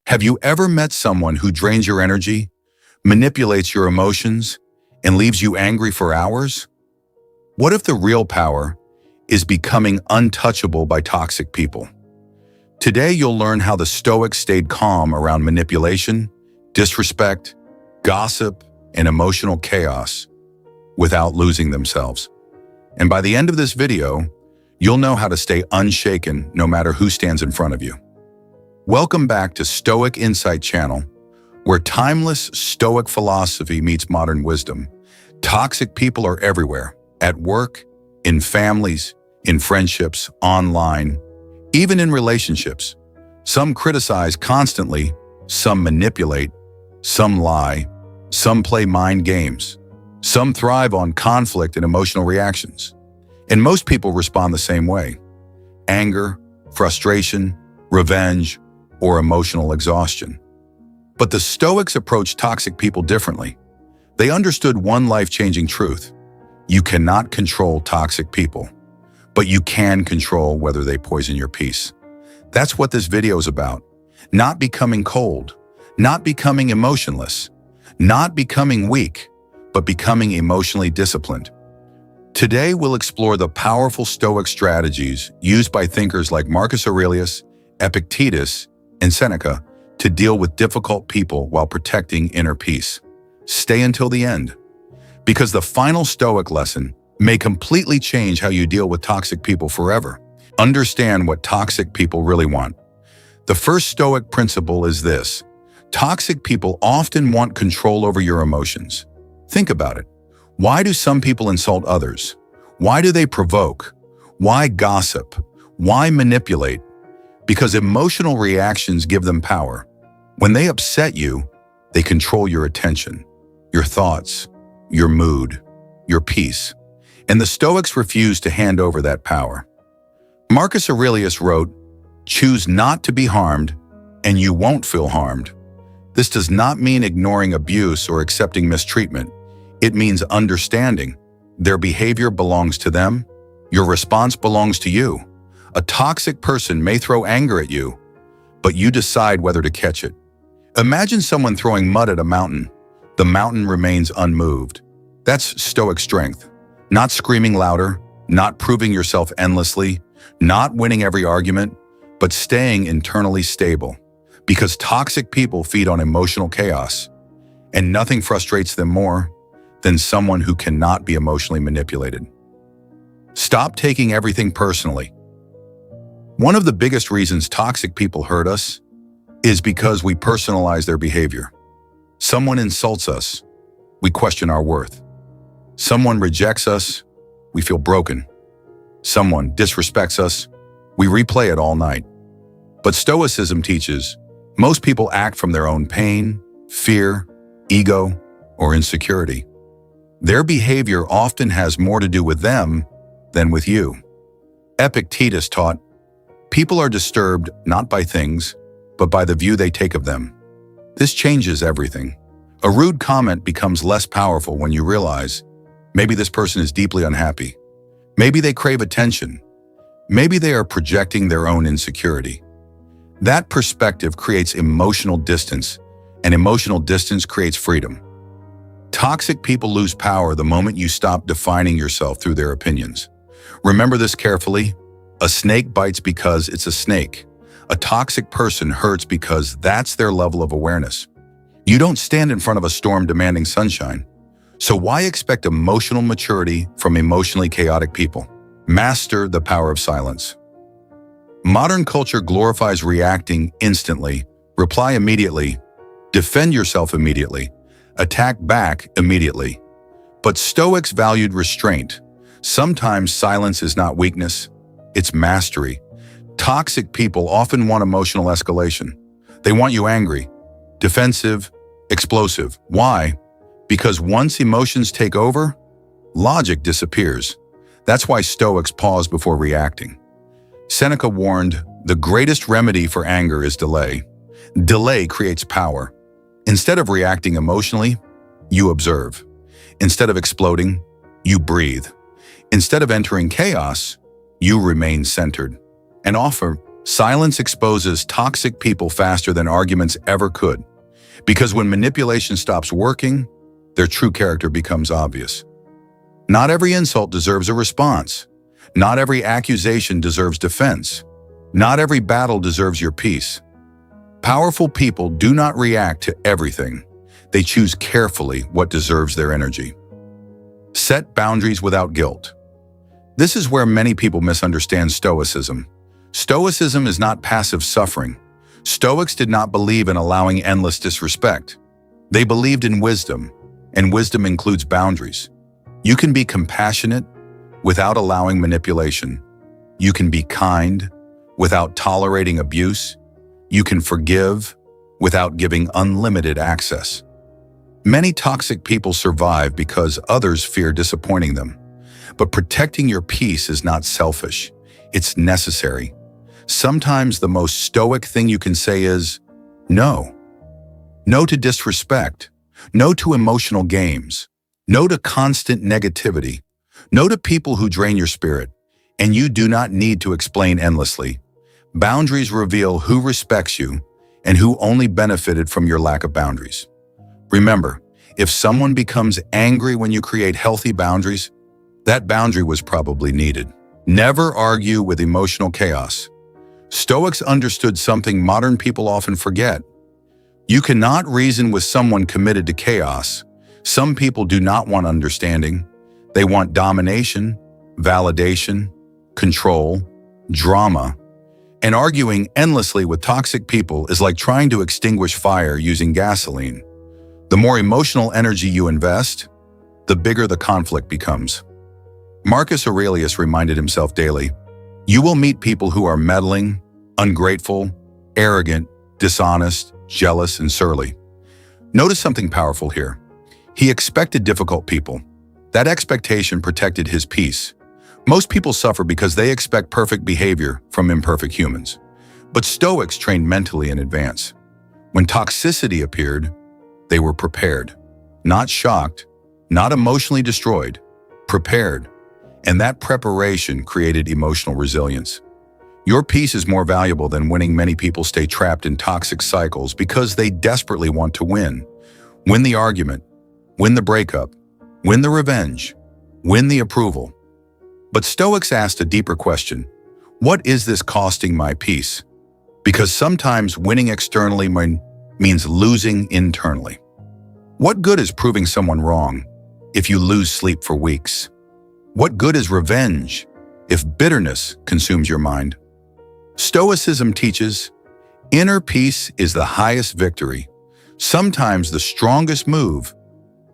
Have you ever met someone who drains your energy, manipulates your emotions, and leaves you angry for hours? What if the real power is becoming untouchable by toxic people? Today, you'll learn how the Stoics stayed calm around manipulation, disrespect, gossip, and emotional chaos without losing themselves. And by the end of this video, you'll know how to stay unshaken no matter who stands in front of you. Welcome back to Stoic Insight Channel, where timeless Stoic philosophy meets modern wisdom. Toxic people are everywhere, at work, in families, in friendships, online, even in relationships. Some criticize constantly, some manipulate, some lie, some play mind games, some thrive on conflict and emotional reactions. And most people respond the same way: anger, frustration, revenge, or emotional exhaustion. But the Stoics approached toxic people differently. They understood one life-changing truth: you cannot control toxic people, but you can control whether they poison your peace. That's what this video is about. Not becoming cold, not becoming emotionless, not becoming weak, but becoming emotionally disciplined. Today, we'll explore the powerful Stoic strategies used by thinkers like Marcus Aurelius, Epictetus, and Seneca to deal with difficult people while protecting inner peace. Stay until the end, because the final Stoic lesson may completely change how you deal with toxic people forever. Understand what toxic people really want. The first Stoic principle is this: toxic people often want control over your emotions. Think about it. Why do some people insult others? Why do they provoke? Why gossip? Why manipulate? Because emotional reactions give them power. When they upset you, they control your attention, your thoughts, your mood, your peace. And the Stoics refuse to hand over that power. Marcus Aurelius wrote, "Choose not to be harmed, and you won't feel harmed." This does not mean ignoring abuse or accepting mistreatment. It means understanding their behavior belongs to them, your response belongs to you. A toxic person may throw anger at you, but you decide whether to catch it. Imagine someone throwing mud at a mountain. The mountain remains unmoved. That's Stoic strength. Not screaming louder, not proving yourself endlessly, not winning every argument, but staying internally stable. Because toxic people feed on emotional chaos, and nothing frustrates them more than someone who cannot be emotionally manipulated. Stop taking everything personally. One of the biggest reasons toxic people hurt us is because we personalize their behavior. Someone insults us, we question our worth. Someone rejects us, we feel broken. Someone disrespects us, we replay it all night. But Stoicism teaches most people act from their own pain, fear, ego, or insecurity. Their behavior often has more to do with them than with you. Epictetus taught, people are disturbed not by things, but by the view they take of them. This changes everything. A rude comment becomes less powerful when you realize maybe this person is deeply unhappy. Maybe they crave attention. Maybe they are projecting their own insecurity. That perspective creates emotional distance, and emotional distance creates freedom. Toxic people lose power the moment you stop defining yourself through their opinions. Remember this carefully. A snake bites because it's a snake. A toxic person hurts because that's their level of awareness. You don't stand in front of a storm demanding sunshine. So why expect emotional maturity from emotionally chaotic people? Master the power of silence. Modern culture glorifies reacting instantly, reply immediately, defend yourself immediately, attack back immediately. But Stoics valued restraint. Sometimes silence is not weakness, it's mastery. Toxic people often want emotional escalation. They want you angry, defensive, explosive. Why? Because once emotions take over, logic disappears. That's why Stoics pause before reacting. Seneca warned, the greatest remedy for anger is delay. Delay creates power. Instead of reacting emotionally, you observe. Instead of exploding, you breathe. Instead of entering chaos, you remain centered and offer Silence exposes toxic people faster than arguments ever could, because when manipulation stops working, their true character becomes obvious. Not every insult deserves a response. Not every accusation deserves defense. Not every battle deserves your peace. Powerful people do not react to everything. They choose carefully what deserves their energy. Set boundaries without guilt. This is where many people misunderstand Stoicism. Stoicism is not passive suffering. Stoics did not believe in allowing endless disrespect. They believed in wisdom, and wisdom includes boundaries. You can be compassionate without allowing manipulation. You can be kind without tolerating abuse. You can forgive without giving unlimited access. Many toxic people survive because others fear disappointing them. But protecting your peace is not selfish. It's necessary. Sometimes the most stoic thing you can say is no. No to disrespect. No to emotional games. No to constant negativity. No to people who drain your spirit. And you do not need to explain endlessly. Boundaries reveal who respects you and who only benefited from your lack of boundaries. Remember, if someone becomes angry when you create healthy boundaries, that boundary was probably needed. Never argue with emotional chaos. Stoics understood something modern people often forget. You cannot reason with someone committed to chaos. Some people do not want understanding. They want domination, validation, control, drama. And arguing endlessly with toxic people is like trying to extinguish fire using gasoline. The more emotional energy you invest, the bigger the conflict becomes. Marcus Aurelius reminded himself daily, you will meet people who are meddling, ungrateful, arrogant, dishonest, jealous, and surly. Notice something powerful here. He expected difficult people. That expectation protected his peace. Most people suffer because they expect perfect behavior from imperfect humans. But Stoics trained mentally in advance. When toxicity appeared, they were prepared. Not shocked, not emotionally destroyed, prepared. And that preparation created emotional resilience. Your peace is more valuable than winning. Many people stay trapped in toxic cycles because they desperately want to win. Win the argument, win the breakup, win the revenge, win the approval. But Stoics asked a deeper question. What is this costing my peace? Because sometimes winning externally means losing internally. What good is proving someone wrong if you lose sleep for weeks? What good is revenge if bitterness consumes your mind? Stoicism teaches, inner peace is the highest victory. Sometimes the strongest move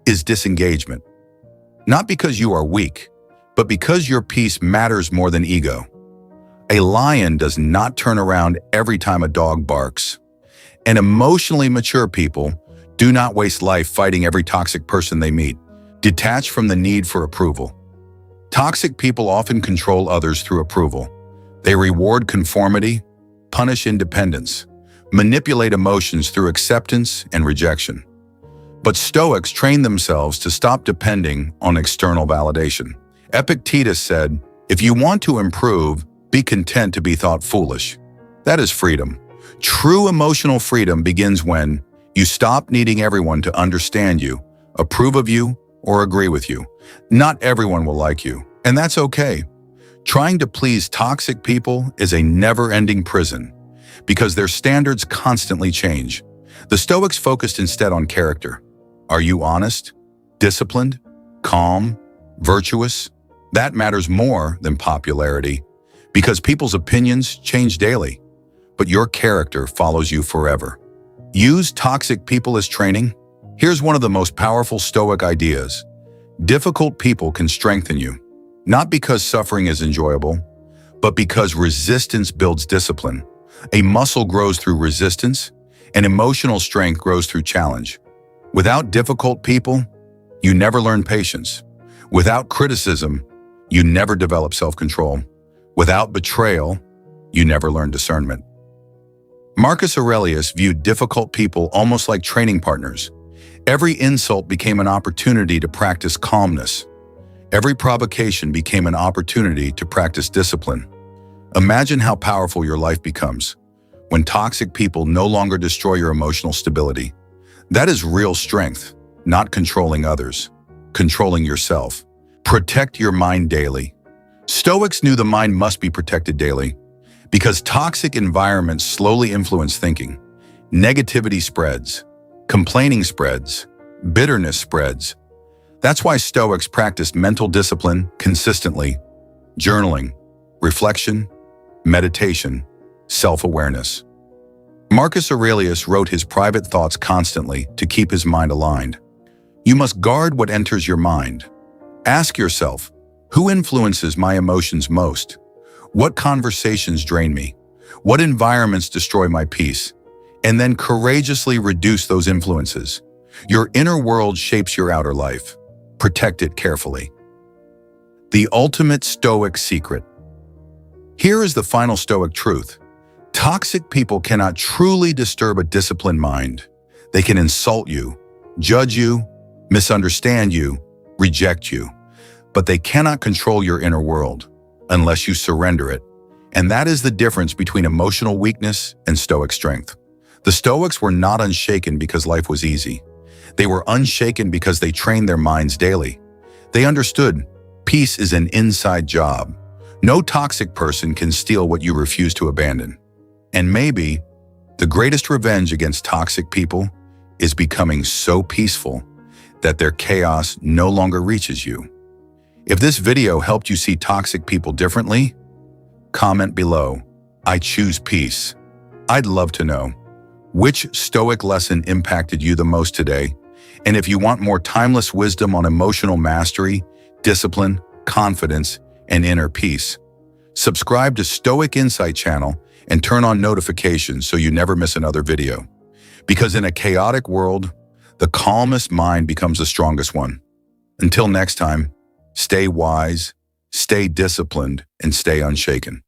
is disengagement. Not because you are weak, but because your peace matters more than ego. A lion does not turn around every time a dog barks. And emotionally mature people do not waste life fighting every toxic person they meet, detached from the need for approval. Toxic people often control others through approval. They reward conformity, punish independence, manipulate emotions through acceptance and rejection. But Stoics train themselves to stop depending on external validation. Epictetus said, if you want to improve, be content to be thought foolish. That is freedom. True emotional freedom begins when you stop needing everyone to understand you, approve of you, or agree with you. Not everyone will like you, and that's okay. Trying to please toxic people is a never-ending prison because their standards constantly change. The Stoics focused instead on character. Are you honest, disciplined, calm, virtuous? That matters more than popularity because people's opinions change daily, but your character follows you forever. Use toxic people as training. Here's one of the most powerful Stoic ideas. Difficult people can strengthen you, not because suffering is enjoyable, but because resistance builds discipline. A muscle grows through resistance, and emotional strength grows through challenge. Without difficult people, you never learn patience. Without criticism, you never develop self-control. Without betrayal, you never learn discernment. Marcus Aurelius viewed difficult people almost like training partners. Every insult became an opportunity to practice calmness. Every provocation became an opportunity to practice discipline. Imagine how powerful your life becomes when toxic people no longer destroy your emotional stability. That is real strength, not controlling others, controlling yourself. Protect your mind daily. Stoics knew the mind must be protected daily because toxic environments slowly influence thinking. Negativity spreads, complaining spreads, bitterness spreads. That's why Stoics practiced mental discipline consistently: journaling, reflection, meditation, self-awareness. Marcus Aurelius wrote his private thoughts constantly to keep his mind aligned. You must guard what enters your mind. Ask yourself, who influences my emotions most? What conversations drain me? What environments destroy my peace? And then courageously reduce those influences. Your inner world shapes your outer life. Protect it carefully. The ultimate Stoic secret. Here is the final Stoic truth. Toxic people cannot truly disturb a disciplined mind. They can insult you, judge you, misunderstand you, reject you, but they cannot control your inner world unless you surrender it. And that is the difference between emotional weakness and Stoic strength. The Stoics were not unshaken because life was easy. They were unshaken because they trained their minds daily. They understood peace is an inside job. No toxic person can steal what you refuse to abandon. And maybe the greatest revenge against toxic people is becoming so peaceful that their chaos no longer reaches you. If this video helped you see toxic people differently, comment below, I choose peace. I'd love to know which Stoic lesson impacted you the most today. And if you want more timeless wisdom on emotional mastery, discipline, confidence, and inner peace, subscribe to Stoic Insight Channel and turn on notifications so you never miss another video. Because in a chaotic world, the calmest mind becomes the strongest one. Until next time, stay wise, stay disciplined, and stay unshaken.